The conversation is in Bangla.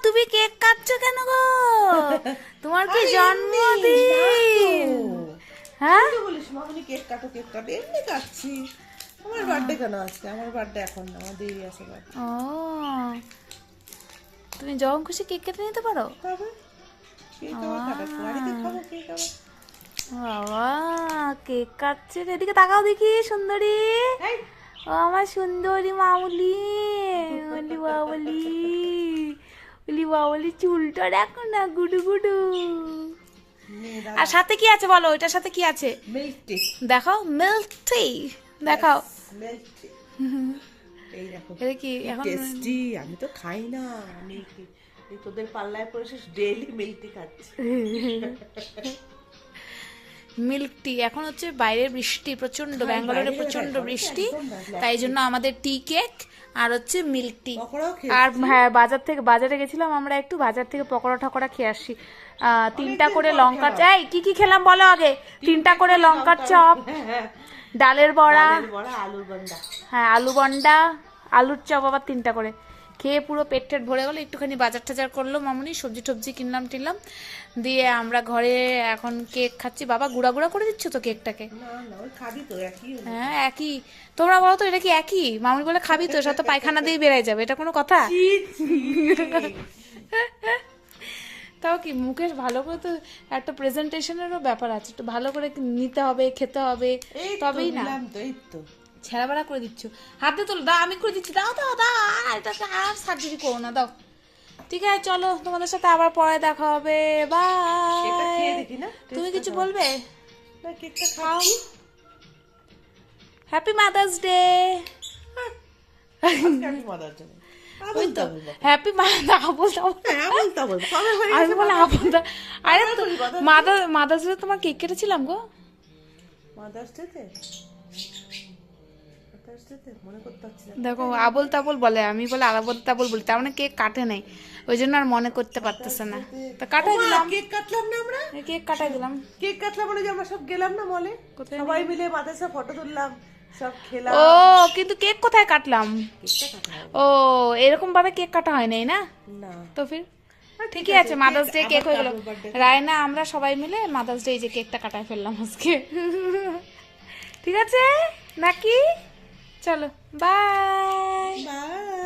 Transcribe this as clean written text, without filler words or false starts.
তুমি কেক কাটছো কেন গো? তোমার কি জন্মদিন? হ্যাঁ বলিস মামনি কেক কাটো এমনি কাটছি। আমার বার্থডে কেন আজকে? আমার বার্থডে এখন না, আমার দেরি আছে বার্থডে। ও, তুমি যখন খুশি কেক কেটে নিতে পারো? তবে কেক আবার কাটাচ্ছি, বাড়িতে খাবো কেক আবার। বাবা কেক কাটছে, এদিকে তাকাও দেখি সুন্দরী। এই, ও আমার সুন্দরী মামুলি, ওলি বাবলি, ওলি বাবলি, চুলটা দেখো না গুডু গুডু। আর সাথে কি আছে বলো, ওইটার সাথে কি আছে মিল্ক টি। দেখাও, মিল্ক টি দেখাও। মিল্ক টি, এই দেখো এটা কি এখন? টেস্টি। আমি তো খাই না, আমি এই তোদের পাল্লায় পড়েছে, ডেইলি মিল্ক টি খাচ্ছি। Milk tea. এখন হচ্ছে বাইরে বৃষ্টি প্রচন্ড, ব্যাঙ্গালোরে প্রচন্ড বৃষ্টি, তাই জন্য আমাদের টি কেক আর হচ্ছে মিল্ক টি। পকোড়াও আর হ্যাঁ, বাজারে গেছিলাম আমরা, একটু বাজার থেকে পকোড়া ঠকোড়া খেয়ে আসছি। 3টা করে লঙ্কা চাই। কি খেলাম বলো আগে? 3টা করে লঙ্কার চপ, ডালের বড়া, আলুর বন্ডা। হ্যাঁ আলু বন্ডা, আলুর চপ আবার 3টা করে খেয়ে পুরো পেট টেট ভরে গেলো। একটুখানি বাজার টাজার করলো মামুনি, সবজি টবজি কিনলাম টিনলাম, দিয়ে আমরা ঘরে এখন কেক খাচ্ছি। বাবা গুঁড়া গুঁড়া করে দিচ্ছ তো কেকটাকে? না না, ওই খাবি তো একই। হ্যাঁ একই। তোমরা বলো তো এটা কি একই? মামুনি বলে খাবি তো, সব তো পায়খানা দিয়ে বেড়াই যাবে, এটা কোনো কথা? তাও কি মুখের ভালো করে তো একটা প্রেজেন্টেশনেরও ব্যাপার আছে, একটু ভালো করে নিতে হবে, খেতে হবে, তবেই না। এই তো ছেঁড়া বেড়া করে দিচ্ছ। হাতে তোলো, দাও আমি করে দিচ্ছি, দাও দাও দাও, এটাকে আর সার্জারি করো না, দাও। ঠিক আছে চলো, তোমাদের সাথে আবার পরে দেখা হবে, কেকটা বাই। খেয়ে দেখি না। তুমি কিছু বলবে? না, কেকটা খাও। খাও। Happy mother's day. আজকে আমি মজার জন্য হ্যাপি আমি বলে আপনটা। আরে মাদার্স ডে তোমার কেক কেটেছিলাম গো। মাদার্স ডেতে মনে করতে পারছি না। দেখো আবল তাবল বলে, আমি বলে আবল তাবল বলি, তার মানে কেক কাটে নাই, ওই জন্য আর মনে করতে পারতেছে না। তা কাটাই দিলাম, কেক কাটলাম না আমরা। কেক কাটাই দিলাম। কেক কাটলাম মানে যে আমরা সব গেলাম না মলে, কোথায়? সবাই মিলে মাদ্রাসা ফটো তুললাম, সব খেলাম। ও কিন্তু কেক কোথায় কাটলাম? কেকটা কাটা হবে ও এরকম ভাবে কেক কাটা হয় নাই না না। তো ফির ঠিকই আছে, মাদার্স ডে কেক হয়ে গেল। রায়না আমরা সবাই মিলে মাদার্স ডে এই যে কেকটা কাটায় ফেললাম আজকে। ঠিক আছে নাকি? চলো বাই। বাই।